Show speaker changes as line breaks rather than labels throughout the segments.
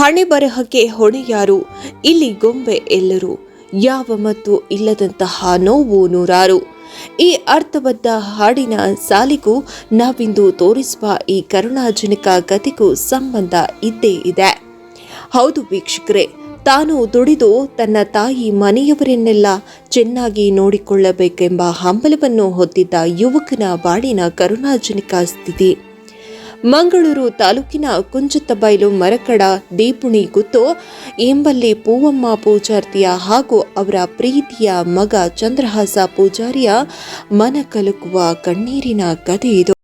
ಹಣೆ ಬರಹಕ್ಕೆ ಹೊಣೆಯಾರು, ಇಲ್ಲಿ ಗೊಂಬೆ ಎಲ್ಲರೂ, ಯಾವ ಮತ್ತು ಇಲ್ಲದಂತಹ ನೋವು ನೂರಾರು. ಈ ಅರ್ಥಬದ್ಧ ಹಾಡಿನ ಸಾಲಿಗೂ ನಾವಿಂದು ತೋರಿಸುವ ಈ ಕರುಣಾಜನಕ ಕಥೆಗೂ ಸಂಬಂಧ ಇದ್ದೇ ಇದೆ. ಹೌದು ವೀಕ್ಷಕರೇ, ತಾನು ದುಡಿದು ತನ್ನ ತಾಯಿ ಮನೆಯವರನ್ನೆಲ್ಲ ಚೆನ್ನಾಗಿ ನೋಡಿಕೊಳ್ಳಬೇಕೆಂಬ ಹಂಬಲವನ್ನು ಹೊತ್ತಿದ್ದ ಯುವಕನ ಬಾಳಿನ ಕರುಣಾಜನಕ ಸ್ಥಿತಿ. ಮಂಗಳೂರು ತಾಲೂಕಿನ ಕುಂಚತ್ತಬೈಲು ಮರಕಡ ದೀಪುಣಿ ಗುತ್ತು ಎಂಬಲ್ಲಿ ಪೂವಮ್ಮ ಪೂಜಾರ್ತಿಯ ಹಾಗೂ ಅವರ ಪ್ರೀತಿಯ ಮಗ ಚಂದ್ರಹಾಸ ಪೂಜಾರಿಯ ಮನ ಕಲಕುವ ಕಣ್ಣೀರಿನ ಕಥೆ ಇದು.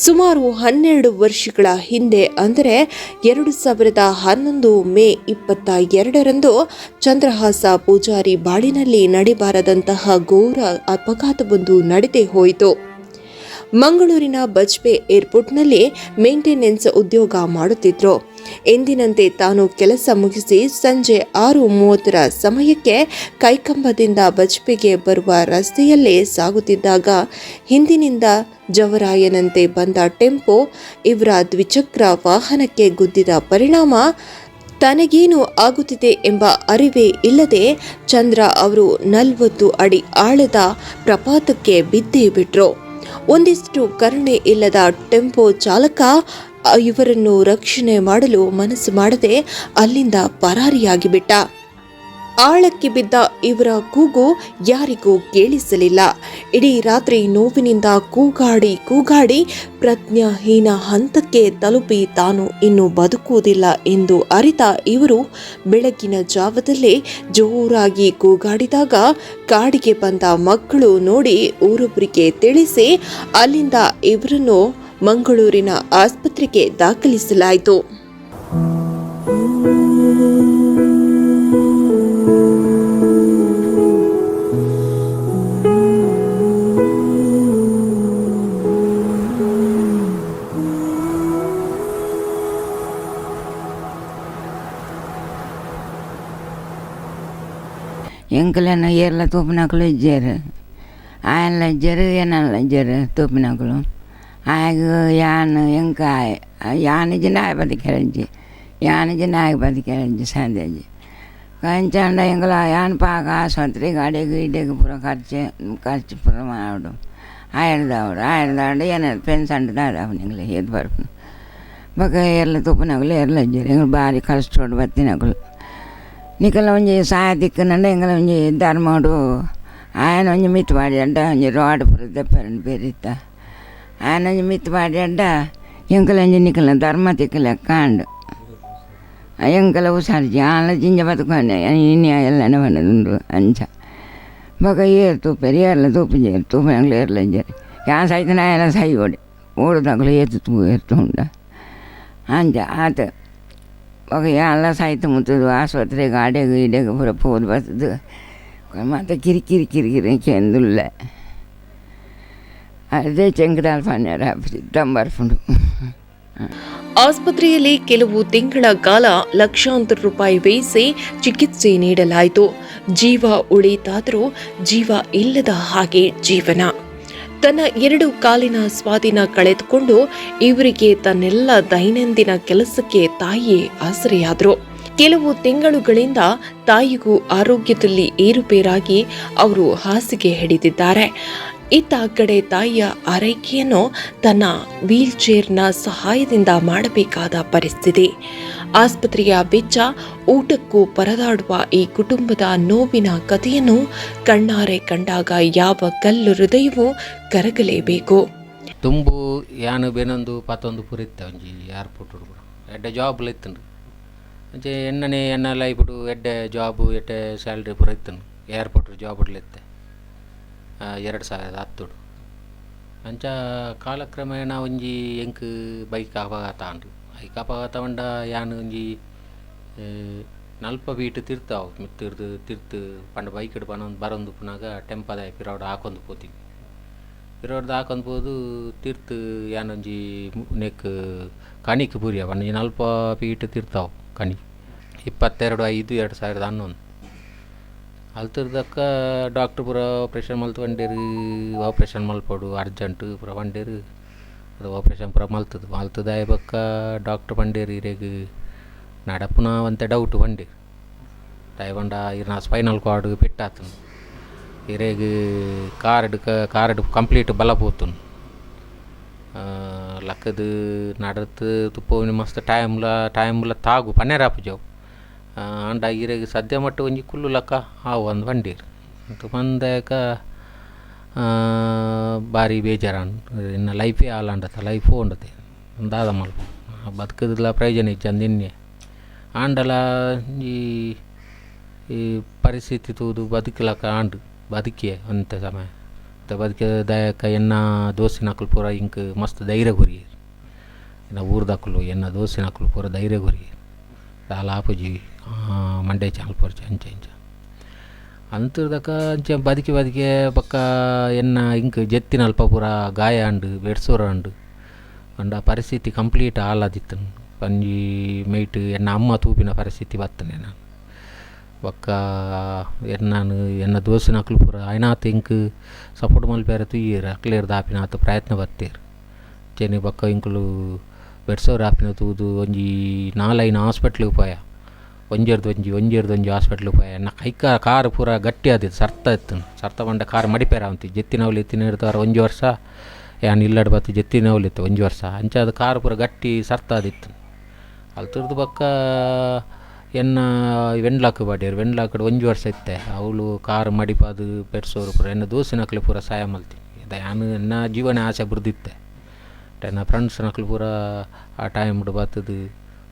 ಸುಮಾರು 12 ವರ್ಷಗಳ ಹಿಂದೆ ಅಂದರೆ 2011 ಮೇ 22ರಂದು ಚಂದ್ರಹಾಸ ಪೂಜಾರಿ ಬಾಳಿನಲ್ಲಿ ನಡೆಬಾರದಂತಹ ಘೋರ ಅಪಘಾತವೊಂದು ನಡೆದೇ ಹೋಯಿತು. ಮಂಗಳೂರಿನ ಬಜ್ಪೆ ಏರ್ಪೋರ್ಟ್ನಲ್ಲಿ ಮೇಂಟೆನೆನ್ಸ್ ಉದ್ಯೋಗ ಮಾಡುತ್ತಿದ್ರು. ಎಂದಿನಂತೆ ತಾನು ಕೆಲಸ ಮುಗಿಸಿ ಸಂಜೆ 6:30 ಸಮಯಕ್ಕೆ ಕೈಕಂಬದಿಂದ ಬಜ್ಪೆಗೆ ಬರುವ ರಸ್ತೆಯಲ್ಲೇ ಸಾಗುತ್ತಿದ್ದಾಗ ಹಿಂದಿನಿಂದ ಜವರಾಯನಂತೆ ಬಂದ ಟೆಂಪೋ ಇವರ ದ್ವಿಚಕ್ರ ವಾಹನಕ್ಕೆ ಗುದ್ದಿದ ಪರಿಣಾಮ ತನಗೇನು ಆಗುತ್ತಿದೆ ಎಂಬ ಅರಿವೇ ಇಲ್ಲದೆ ಚಂದ್ರ ಅವರು 40 ಅಡಿ ಆಳದ ಪ್ರಪಾತಕ್ಕೆ ಬಿದ್ದೇ ಬಿಟ್ರು. ಒಂದಿಷ್ಟು ಕರುಣೆ ಇಲ್ಲದ ಟೆಂಪೋ ಚಾಲಕ ಇವರನ್ನು ರಕ್ಷಣೆ ಮಾಡಲು ಮನಸ್ಸು ಮಾಡದೆ ಅಲ್ಲಿಂದ ಪರಾರಿಯಾಗಿಬಿಟ್ಟ. ಆಳಕ್ಕೆ ಬಿದ್ದ ಇವರ ಕೂಗು ಯಾರಿಗೂ ಕೇಳಿಸಲಿಲ್ಲ. ಇಡೀ ರಾತ್ರಿ ನೋವಿನಿಂದ ಕೂಗಾಡಿ ಪ್ರಜ್ಞಾಹೀನ ಹಂತಕ್ಕೆ ತಲುಪಿ ತಾನು ಇನ್ನು ಬದುಕುವುದಿಲ್ಲ ಎಂದು ಅರಿತ ಇವರು ಬೆಳಗಿನ ಜಾವದಲ್ಲೇ ಜೋರಾಗಿ ಕೂಗಾಡಿದಾಗ ಕಾಡಿಗೆ ಬಂದ ಮಕ್ಕಳು ನೋಡಿ ಊರೊಬ್ಬರಿಗೆ ತಿಳಿಸಿ ಅಲ್ಲಿಂದ ಇವರನ್ನು ಮಂಗಳೂರಿನ ಆಸ್ಪತ್ರೆಗೆ ದಾಖಲಿಸಲಾಯಿತು.
ಎಂಕಲನ್ನು ಏರ್ಲ ತೂಪಿನಕಲು ಇಜ್ಜೇರು ಆಯನ್ಲ ಇಜ್ಜೇರು ಏನಲ್ಲ ಇಜ್ಜೇರು ತೂಪಿನಕಲು ಆಗ ಯಾನು ಎಂಕ ಯಾನಿಜಿ ನಾಯ ಬದುಕೆಳಂಜಿ ಯಾನಿಜಿ ನಾಯ ಬದುಕೆಳಂಜಿ ಸಂದೇಜಿ ಕಂಚಂಡ ಎಂಕಲ ಯಾನ್ ಪಾಕ ಆಸ್ಪತ್ರೆ ಗಾಡಿಗೆ ಇಡೆಗೆ ಪೂರ ಖರ್ಚು ಪೂರ ಮಾಡು ಆಯರ್ದಾಡು ಏನಾರು ಪೆನ್ಸಂಡ್ ದಾದ ನಿಂಗ್ಲೆ ಎದ್ದು ಬರ್ಪು ಬಕ ಏರ್ಲ ತೂಪಿನಕಲು ಏರ್ಲ ಇಜ್ಜೇರು ಎಂಗಳು ಭಾರಿ ಕಷ್ಟೋಡು ಬತ್ತಿನಕಲು ನಿಕಲ ಒಂಜಿ ಸಾಯ ದಿಕ್ಕನಂಡ ಎಂಗಲ ಒಂಜಿ ಧರ್ಮಡು ಆಯನ ಒಂಜಿ ಮಿತ್ ಮಾಡಿ ಅಂಡ ಒಂಜಿ ರೋಡ್ ಪೂರ ದೆಪ್ಪರನ್ನು ಬೇರಿತ್ತ ಆಯನ ಒಂಜಿ ಮಿತ್ ಮಾಡಿ ಅಂಡ ಎಂಕಲ ಒಂಜಿ ನಿಕಲ ಧರ್ಮ ತಿಕ್ಕಲ ಕಾಂಡು ಎಂಕಲ ಉಸಾರ್ಜಿ ಆಲ ಜಿಂಜ ಬದುಕೊಂಡೆ ಇನ್ನು ಎಲ್ಲನ ಬಂದದುಂಡು ಅಂಚ ಬಕ ಏರು ತೂಪೇರಿ ಏರ್ಲ ತೂಪಿಂಜೇರು ತೂಪಿನಗ್ಲು ಏರ್ಲ ಇಂಜೇರಿ ಯಾನ್ ಸೈತನ ಆಯನ ಸೈ ಓಡಿ ಓಡುದಾಗಲು ಏರ್ತು ಉಂಡ ಅಂಚ ಆತ ಒಗ ಎಲ್ಲ ಸಾಯ್ತು ಮುತ್ತದು ಆಸ್ಪತ್ರೆ ಗಾಡಿಗೆ ಇಡೆಗೆ ಪೂರ ಹೋದ್ ಬರ್ತದು ಮತ್ತು ಕಿರಿಕಿರಿ ಚೆಂದುಲ್ಲ ಅದೇ ಚೆಂಕದಾಲ್ ಪನ್ಯಾರ ತಂಬರ್ಪುಂಡು.
ಆಸ್ಪತ್ರೆಯಲ್ಲಿ ಕೆಲವು ತಿಂಗಳ ಕಾಲ ಲಕ್ಷಾಂತರ ರೂಪಾಯಿ ವ್ಯಯಿಸಿ ಚಿಕಿತ್ಸೆ ನೀಡಲಾಯಿತು. ಜೀವ ಉಳಿತಾದರೂ ಜೀವ ಇಲ್ಲದ ಹಾಗೆ ಜೀವನ. ತನ್ನ 2 ಕಾಲಿನ ಸ್ವಾಧೀನ ಕಳೆದುಕೊಂಡು ಇವರಿಗೆ ತನ್ನೆಲ್ಲ ದೈನಂದಿನ ಕೆಲಸಕ್ಕೆ ತಾಯಿಯೇ ಆಸರೆಯಾದರು. ಕೆಲವು ತಿಂಗಳುಗಳಿಂದ ತಾಯಿಗೂ ಆರೋಗ್ಯದಲ್ಲಿ ಏರುಪೇರಾಗಿ ಅವರು ಹಾಸಿಗೆ ಹಿಡಿದಿದ್ದಾರೆ. ಇತ್ತ ಕಡೆ ತಾಯಿಯ ಆರೈಕೆಯನ್ನು ತನ್ನ ವೀಲ್ ಚೇರ್ನ ಸಹಾಯದಿಂದ ಮಾಡಬೇಕಾದ ಪರಿಸ್ಥಿತಿ. ಆಸ್ಪತ್ರೆಯ ವೆಚ್ಚ, ಊಟಕ್ಕೂ ಪರದಾಡುವ ಈ ಕುಟುಂಬದ ನೋವಿನ ಕಥೆಯನ್ನು ಕಣ್ಣಾರೆ ಕಂಡಾಗ ಯಾವ ಕಲ್ಲು ಹೃದಯವೂ ಕರಗಲೇಬೇಕು.
ತುಂಬು ಯಾನು ಬೇನೊಂದು ಪತ್ತೊಂದು ಪುರಿತ್ತ ಒಂಜಿ ಏರ್ಪೋರ್ಟ್ ಹುಡುಗರು ಎಡ್ಡೆ ಜಾಬ್ಲು ಇತ್ತನು ಅಂಚೆ ಎಣ್ಣನೆ ಎಣ್ಣೆಲ್ಲ ಇಬ್ಬಡು ಎಡ್ಡೆ ಜಾಬು ಎಡ್ಡೆ ಸ್ಯಾಲ್ರಿ ಪೂರ ಇತ್ತನು ಏರ್ಪೋರ್ಟ್ ಜಾಬ್ ಇತ್ತೆ 2010 ಅಂಚ ಕಾಲಕ್ರಮೇಣ ಒಂಜಿ ಎಂಕ್ ಬೈಕ್ ಅಪಘಾತ ಅಂಡು ಐಕ್ ಅಪಘಾತ ಉಂಡ ಯಾನು ಒಂಜಿ ನಲ್ಪ ಬೀಟ್ ತಿರ್ತಾವು ಮಿತ್ತಿರ್ದು ತಿರ್ತು ಪಂಡ ಬೈಕ್ ಇಡು ಬರೊಂದು ಪುನಾಗ ಟೆಂಪದ ಪಿರೋಡ್ ಹಾಕೊಂದು ಪೋತೀವಿ. ಪಿರೋಡ್ದು ಹಾಕೊಂಡು ಹೋದು ತಿರ್ತು ಯಾನೊಂಜಿ ನೆಕ್ ಕಣಿಕ್ ಪೂರಿಯ ಒಂಜಿ ನಲ್ಪ ಫೀಟ್ ತಿರ್ತಾವು ಕಣಿ 22/5/2011 ಅಲ್ತಿರ್ದಕ್ಕ ಡಾಕ್ಟ್ರ್ ಪೂರ ಆಪ್ರೇಷನ್ ಮಲ್ತು ಬಂಡೇರು ಆಪ್ರೇಷನ್ ಮಲ್ಪಡು ಅರ್ಜೆಂಟ್ ಪೂರ ಬಂಡೇರು ಅದು ಆಪ್ರೇಷನ್ ಪೂರ ಮಲ್ತದಾಯ ಬಕ್ಕ ಡಾಕ್ಟ್ರ್ ಬಂಡೇರು ಇರೆಗ್ ನಡಪುನ ಒಂತೆ ಡೌಟ್ ಬಂಡೇರು ತಾಯಿ ಬಂಡ ಇರ್ನ ಸ್ಪೈನಲ್ ಕಾರ್ಡ್ ಪೆಟ್ಟಾತನು ಇರೆಗ್ ಕಾರ್ಡ್ ಕಂಪ್ಲೀಟ್ ಬಲ ಪೋತುನು ಲಕ್ಕದು ನಡತು ತುಪ್ಪವಿನ ಮಸ್ತ್ ಟೈಮ್ಲ ತಾಗು ಪನ್ನೆರಾಪು ಜಾವು ಅಂಡ ಇರೆಗ್ ಸದ್ಯ ಮಟ್ಟ ಒಂಜಿ ಕುಲ್ಲು ಲಕ್ಕ ಒಂದು ಬಂಡೀರು ಅಂತ ಬಂದಾಕ ಭಾರಿ ಬೇಜಾರಾನು ಇನ್ನು ಲೈಫೇ ಆಲಾಂಡತ ಲೈಫು ಉಂಡತೆ ಅಂದಾದ ಮಲ್ಪ ಬದುಕದಿಲ್ಲ ಪ್ರಯೋಜನ ಇಜ್ಜ ನಿನ್ನೆ ಆಂಡಲ ಈ ಪರಿಸ್ಥಿತಿ ತೂದು ಬದುಕಲಕ್ಕ ಆಂಡು ಬದುಕಿಯೇ ಅಂತೆ ಸಮಯ ಬದುಕಿದಾಯಕ ಎನ್ನ ದೋಸ್ತಿನಕಲು ಪೂರ ಇಂಕ್ ಮಸ್ತ್ ಧೈರ್ಯ ಗುರಿಯರು ಇನ್ನು ಊರ್ದಕ್ಕಲು ಎನ್ನ ದೋಸ್ತಿನಕಲು ಪೂರ ಧೈರ್ಯ ಗುರಿಯರು ದಾಲ ಆಪುಜಿ ಮಂಡ್ಯ ಚಾನಲ್ ಪೂರ ಅಂಚೆ ಅಂತರ್ದಕ್ಕ ಅಂಚೆ ಬದುಕಿ ಪಕ್ಕ ಎನ್ನ ಇಂಕ್ ಜೆತ್ತಿನ ಅಲ್ಪ ಪೂರ ಗಾಯ ಅಂಡು ಬೆಡ್ಸೋರ ಅಂಡು ಅಂಡ ಪರಿಸ್ಥಿತಿ ಕಂಪ್ಲೀಟ್ ಆಲಾದಿತ್ತನು ಪಂಜಿ ಮೈಟ್ ಎನ್ನ ಅಮ್ಮ ತೂಪಿನ ಪರಿಸ್ಥಿತಿ ಬರ್ತನೆ ನಾನು ಬಕ್ಕ ನಾನು ಎನ್ನ ದೋಸ್ತಿನ ಅಕ್ಲು ಪೂರ ಐನಾತ್ ಇಂಕ್ ಸಪೋರ್ಟ್ ಮಲ್ಪೇರ ತುಯ್ಯರು ಅಕ್ಲೇರ್ ದಾಪಿನಾತ್ ಪ್ರಯತ್ನ ಬರ್ತೇರು ಚೆನ್ನಿ ಬಕ್ಕ ಇಂಕ್ಲು ಬೆಡ್ಸೋರು ಆಪಿನ ತೂದು ಒಂಜಿ 4-5 ಹಾಸ್ಪಿಟ್ಲಿಗೆ ಪೋಯ ಒಂಜೇರ್ದು ಹಾಸ್ಪಿಟ್ಲಿಗೆ ಪೋಯ ಎನ್ನ ಕೈಕ ಕಾರು ಪೂರ ಗಟ್ಟಿ ಆದಿತ್ತು ಸರ್ತ ಇತ್ತು ಸರ್ತ ಬಂಡ ಕಾರು ಮಡಿಪೇರ ಅಂತಿ ಜೆತ್ತಿನವ್ಲು ಎತ್ತಿನ ಇರ್ತಾರ 1 ವರ್ಷ ಏನು ಇಲ್ಲಡ್ ಬತ್ತು ಜೆತ್ತಿನವ್ಲು ಇತ್ತು 1 ವರ್ಷ ಅಂಚೆ ಅದು ಕಾರು ಪೂರ ಗಟ್ಟಿ ಸರ್ತ ಆದಿತ್ತು ಅಲ್ಲಿ ತಿರ್ದು ಬಕ್ಕ ಎನ್ನ ವೆಂಡ್ಲಾಕ್ ಬಾಡ್ಯಾರು ವೆಂಡ್ಲಾಕಡ್ 1 ವರ್ಷ ಇತ್ತೆ ಅವಳು ಕಾರು ಮಡಿಪಾದು ಬೆಡ್ಸೋರು ಪೂರ ಎನ್ನ ದೋಸ್ತಿನಕ್ಲು ಪೂರ ಸಹಾಯ ಮಲ್ತೀನಿ ಇದು ನಾನು ಎನ್ನ ಜೀವನ ಆಸೆ ಬುರ್ದಿತ್ತೆ ಎನ್ನ ಫ್ರೆಂಡ್ಸ್ನಕ್ಲು ಪೂರ ಆ ಟೈಮ್ಡು ಬರ್ತದು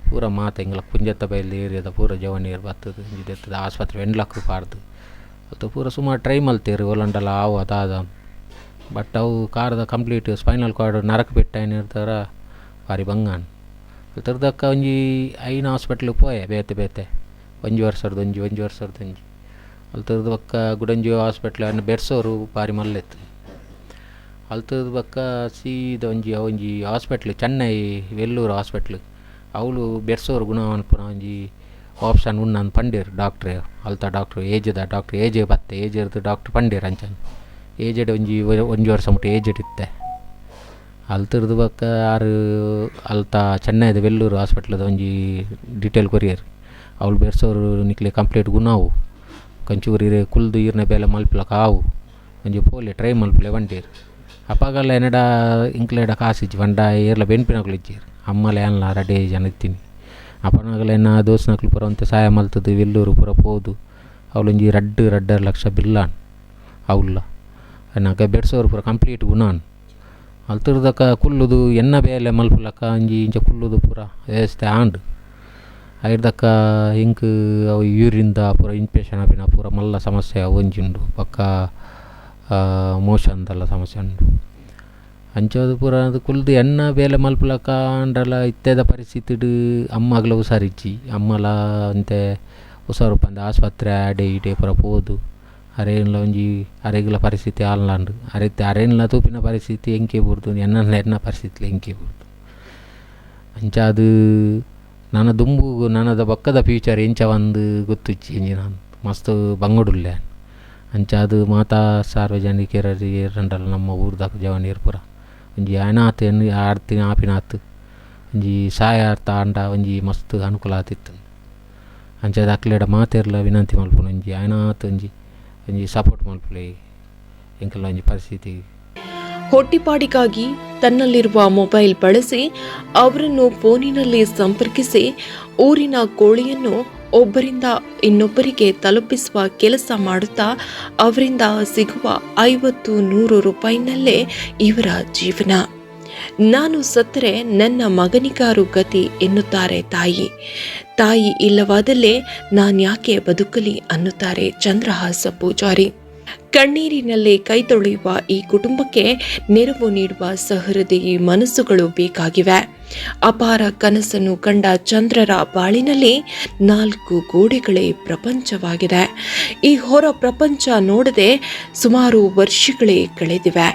ಪೂರ ಮಾತು ಹಿಂಗೆಲ್ಲ ಕುಂಜತ್ತ ಬೈಲ್ ಏರಿಯಾದ ಪೂರ ಜವನಿಯರು ಬರ್ತದೆ ಇದೆತ್ತದ ಆಸ್ಪತ್ರೆ ವೆಂಡ್ಲಾಕ್ ಪಾರ್ದು ಅದು ಪೂರ ಸುಮಾರು ಟ್ರೈ ಮಲ್ತೇರು ಒಲಂಡಲ್ಲ ಅವು ಅದಾದ ಬಟ್ ಅವು ಕಾರ್ದ ಕಂಪ್ಲೀಟ್ ಸ್ಪೈನಲ್ ಕಾರ್ಡ್ ನರಕ ಬಿಟ್ಟ ಏನಿರ್ತಾರ ಭಾರಿ ಬಂಗಾನ್ ತಿರ್ದಕ್ಕ ಒಂಜಿ 5 ಹಾಸ್ಪಿಟ್ಲಿಗೆ ಪೋಯೆ ಬೇತೆ 1 ವರ್ಷದ ಅಲ್ಲಿ ತಿರ್ದು ಬಕ್ಕ ಗುಡಂಜಿ ಹಾಸ್ಪಿಟ್ಲ್ ಅನ್ನು ಬೆಡ್ಸೋರು ಭಾರಿ ಮಲ್ಲೆತ್ತು ಅಲ್ಲಿ ತಿರ್ದು ಬಕ್ಕ ಸೀದ ಒಂಜಿ ಹಾಸ್ಪಿಟ್ಲ್ ಚೆನ್ನೈ ವೆಲ್ಲೂರು ಹಾಸ್ಪಿಟ್ಲ್ ಅವಳು ಬೆಡ್ಸೋರು ಗುಣವನ್ ಪುನಃ ಒಂಜಿ ಆಪ್ಷನ್ ಉಣ್ಣನ್ ಪಂಡೇರು ಡಾಕ್ಟ್ರೇ ಅಲ್ತ ಡಾಕ್ಟ್ರು ಏಜೆ ಬತ್ತೆ ಏಜ್ ಡಾಕ್ಟ್ರ್ ಪಂಡೇರು ಅಂಚನ್ ಏಜೆಡ್ ಒಂಜಿ 1 ವರ್ಷ ಮುಟ್ಟ ಏಜೆಡ್ ಇತ್ತೆ ಅಲ್ಲಿ ತಿರ್ದು ಬಕ್ಕ ಅಲ್ತ ಚೆನ್ನೈದ ವೆಲ್ಲೂರು ಹಾಸ್ಪಿಟ್ಲದ ಒಂಜಿ ಡಿಟೇಲ್ ಕೊರಿಯರ್ ಅವಳು ಬೆಡ್ಸೋರು ನಿಕ್ಲೆ ಕಂಪ್ಲೀಟ್ ಗುಣಾವು ಕಂಚೂರು ಕುಲ್ದು ಈರ್ನ ಬೇಲೆ ಮಲ್ಪಲಕ ಆವು ಒಂಜಿ ಪೋಲೆ ಟ್ರೈ ಮಲ್ಪಲೆ ಬಂಡೇರು ಅಪ್ಪಗಲ್ಲ ಎನ್ನಡ ಇಂಕ್ಲೆಡ ಕಾಸಿಜ್ಜಿ ಬಂಡ ಏರ್ಲ ಬೆನ್ಪಿನಕ್ಲು ಇಜ್ಜೀರು ಅಮ್ಮಲ ಏನ್ಲ ರಡೇ ಜನ ಇತ್ತೀನಿ ಅಪ್ಪನಾಗಲ ಎನ್ನ ದೋಸ್ನಕ್ಲು ಪೂರ ಒಂತೆ ಸಹಾಯ ಮಲ್ತದು ವೆಲ್ಲೂರು ಪೂರ ಪೋದು ಅವಳೊಂಜಿ 2 ಲಕ್ಷ ಬಿಲ್ಲಾನ್ ಅವಲ್ಲ ಎನ್ನಾಗ ಬೆಡ್ಸೋರು ಪೂರ ಕಂಪ್ಲೀಟ್ ಗುಣಾನ್ ಅಲ್ಲಿ ತಿರ್ದಕ್ಕ ಕುಲ್ಲುದು ಎನ್ನ ಬೇಲೆ ಮಲ್ಪಲಕ್ಕ ಇಂಚ ಕುಲ್ಲುದು ಪೂರ ವ್ಯವಸ್ಥೆ ಆಂಡು ಐರ್ದಕ್ಕ ಇಂಕ್ ಅವು ಯೂರಿಂದ ಪೂರ ಇನ್ಫೆಕ್ಷನ್ ಆಪಿನ ಪೂರ ಮಲ್ಲ ಸಮಸ್ಯೆ ಒಂಜುಂಡು ಪಕ್ಕ ಮೋಷನ್ದೆಲ್ಲ ಸಮಸ್ಯೆ ಉಂಡು ಅಂಚದು ಪೂರ ಅದು ಕುಲ್ದು ಎನ್ನ ಬೇಲೆ ಮಲ್ಪಲಕ್ಕ ಅಂಡಲ್ಲ ಇತ್ತೆದ ಪರಿಸ್ಥಿತಿ ಅಮ್ಮಗಲ ಹುಷಾರಿಜ್ಜಿ ಅಮ್ಮಲ ಅಂತೆ ಹುಷಾರು ಪಂದ ಆಸ್ಪತ್ರೆ ಅಡೆ ಇಡೆ ಪೂರ ಪೋದು ಅರೇನ್ಲ ಒಂಜಿ ಅರೆಗ್ಲ ಪರಿಸ್ಥಿತಿ ಆಲ್ಲಾಂಡು ಅರೆನ್ಲ ತೂಪಿನ ಪರಿಸ್ಥಿತಿ ಎಂಕೆ ಬುರ್ದು ಎನ್ನ ಪರಿಸ್ಥಿತಿ ಎಂಕೆ ಬುರ್ದು ಅಂಚ ಅದು ನನ್ನ ದುಂಬು ನನ್ನದ ಬಕ್ಕದ ಫ್ಯೂಚರ್ ಎಂಚ ಒಂದು ಗೊತ್ತಿಚ್ಚಿ ನಾನು ಮಸ್ತ್ ಬಂಗಡುಲ್ಲೆ ಅಂಚ ಅದು ಮಾತಾ ಸಾರ್ವಜನಿಕರಲ್ಲಿ ಏರಂಡಲ್ಲ ನಮ್ಮ ಊರ್ದಾಗ ಜವನಿಯರ್ ಪೂರ ಒಂಜಿ ಆಯ್ನಾತ್ ಆಡ್ತೀನಿ ಆಪಿನಾತ್ ಒಂಜಿ ಸಹಾಯ ಅರ್ಥ ಅಂಡ ಒಂಜಿ ಮಸ್ತ್ ಅನುಕೂಲ ಆತಿತ್ತು ಅಂಚದ ಅಕ್ಲೆಡ ಮಾತೆರ್ಲ ವಿನಂತಿ ಮಲ್ಪುನ ಒಂಜಿ ಆಯ್ನಾತ್ ಒಂಜಿ ಸಪೋರ್ಟ್ ಮಲ್ಪಲೆ ಎಂಕೆಲ್ಲ ಒಂಜಿ ಪರಿಸ್ಥಿತಿ.
ಹೊಟ್ಟಿಪಾಡಿಗಾಗಿ ತನ್ನಲ್ಲಿರುವ ಮೊಬೈಲ್ ಬಳಸಿ ಅವರನ್ನು ಫೋನಿನಲ್ಲಿ ಸಂಪರ್ಕಿಸಿ ಊರಿನ ಕೋಳಿಯನ್ನು ಒಬ್ಬರಿಂದ ಇನ್ನೊಬ್ಬರಿಗೆ ತಲುಪಿಸುವ ಕೆಲಸ ಮಾಡುತ್ತಾ ಅವರಿಂದ ಸಿಗುವ 50-100 ರೂಪಾಯಿನಲ್ಲೇ ಇವರ ಜೀವನ. ನಾನು ಸತ್ತರೆ ನನ್ನ ಮಗನಿಗಾರು ಗತಿ ಎನ್ನುತ್ತಾರೆ ತಾಯಿ. ತಾಯಿ ಇಲ್ಲವಾದಲ್ಲೇ ನಾನ್ಯಾಕೆ ಬದುಕಲಿ ಅನ್ನುತ್ತಾರೆ ಚಂದ್ರಹಾಸ ಪೂಜಾರಿ. ಕಣ್ಣೀರಿನಲ್ಲೇ ಕೈ ತೊಳೆಯುವ ಈ ಕುಟುಂಬಕ್ಕೆ ನೆರವು ನೀಡುವ ಸಹೃದಯಿ ಮನಸ್ಸುಗಳು ಬೇಕಾಗಿವೆ. ಅಪಾರ ಕನಸನ್ನು ಕಂಡ ಚಂದ್ರರ ಬಾಳಿನಲ್ಲಿ 4 ಗೋಡೆಗಳೇ ಪ್ರಪಂಚವಾಗಿದೆ. ಈ ಹೊರ ಪ್ರಪಂಚ ನೋಡದೆ ಸುಮಾರು ವರ್ಷಗಳೇ ಕಳೆದಿವೆ.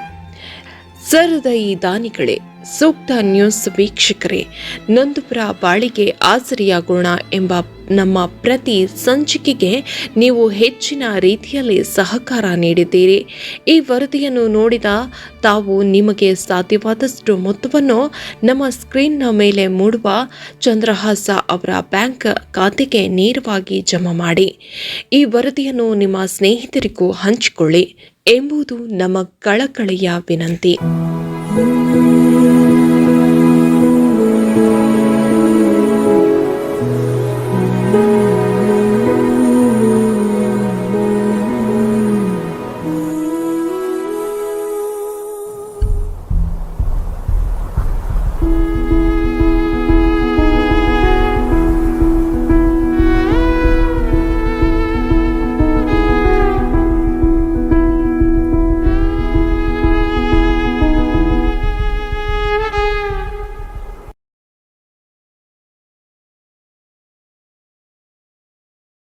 ಸಹೃದಯಿ ದಾನಿಗಳೇ, ಸೂಕ್ತ ನ್ಯೂಸ್ ವೀಕ್ಷಕರೇ, ನೊಂದುಪುರ ಬಾಳಿಗೆ ಆಸರೆಯಾಗೋಣ ಎಂಬ ನಮ್ಮ ಪ್ರತಿ ಸಂಚಿಕೆಗೆ ನೀವು ಹೆಚ್ಚಿನ ರೀತಿಯಲ್ಲಿ ಸಹಕಾರ ನೀಡಿದ್ದೀರಿ. ಈ ವರದಿಯನ್ನು ನೋಡಿದ ತಾವು ನಿಮಗೆ ಸಾಧ್ಯವಾದಷ್ಟು ಮೊತ್ತವನ್ನು ನಮ್ಮ ಸ್ಕ್ರೀನ್ನ ಮೇಲೆ ಮೂಡುವ ಚಂದ್ರಹಾಸ ಅವರ ಬ್ಯಾಂಕ್ ಖಾತೆಗೆ ನೇರವಾಗಿ ಜಮಾ ಮಾಡಿ. ಈ ವರದಿಯನ್ನು ನಿಮ್ಮ ಸ್ನೇಹಿತರಿಗೂ ಹಂಚಿಕೊಳ್ಳಿ ಎಂಬುದು ನಮ್ಮ ಕಳಕಳಿಯ ವಿನಂತಿ.